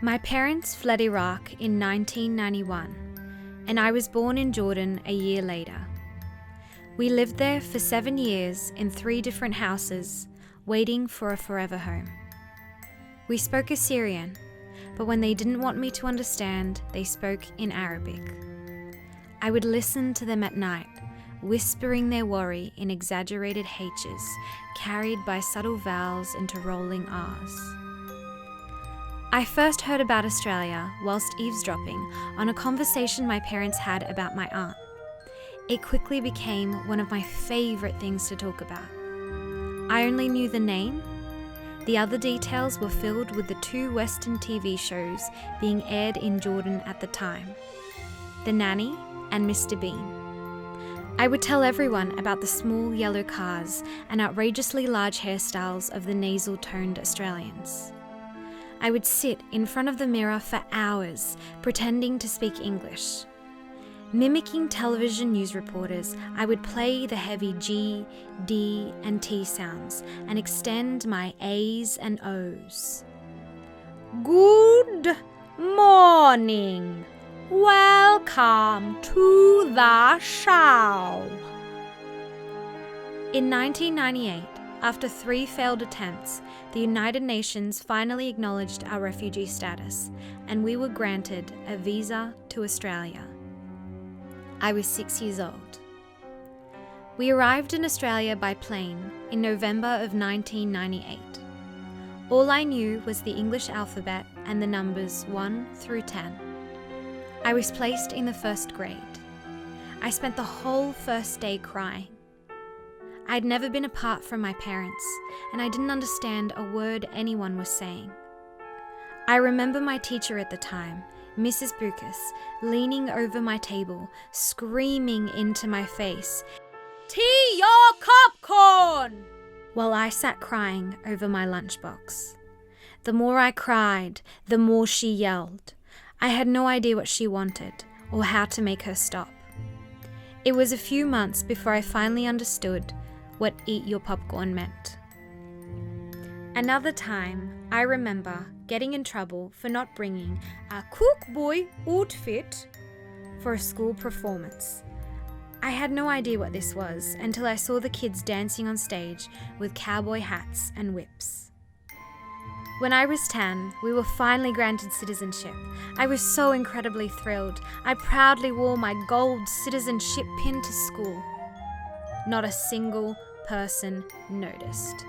My parents fled Iraq in 1991, and I was born in Jordan a year later. We lived there for 7 years in 3 different houses, waiting for a forever home. We spoke Assyrian, but when they didn't want me to understand, they spoke in Arabic. I would listen to them at night, whispering their worry in exaggerated H's, carried by subtle vowels into rolling R's. I first heard about Australia whilst eavesdropping on a conversation my parents had about my aunt. It quickly became one of my favourite things to talk about. I only knew the name. The other details were filled with the 2 Western TV shows being aired in Jordan at the time, The Nanny and Mr. Bean. I would tell everyone about the small yellow cars and outrageously large hairstyles of the nasal-toned Australians. I would sit in front of the mirror for hours, pretending to speak English. Mimicking television news reporters, I would play the heavy G, D, and T sounds and extend my A's and O's. Good morning. Welcome to the show. In 1998, after 3 failed attempts, the United Nations finally acknowledged our refugee status, and we were granted a visa to Australia. I was 6 years old. We arrived in Australia by plane in November of 1998. All I knew was the English alphabet and the numbers 1 through 10. I was placed in the 1st grade. I spent the whole first day crying. I'd never been apart from my parents, and I didn't understand a word anyone was saying. I remember my teacher at the time, Mrs. Bucas, leaning over my table, screaming into my face, "Tea your popcorn!" while I sat crying over my lunchbox. The more I cried, the more she yelled. I had no idea what she wanted or how to make her stop. It was a few months before I finally understood what eat your popcorn meant. Another time, I remember getting in trouble for not bringing a cook boy outfit for a school performance. I had no idea what this was until I saw the kids dancing on stage with cowboy hats and whips. When I was 10, we were finally granted citizenship. I was so incredibly thrilled. I proudly wore my gold citizenship pin to school. Not a single person noticed.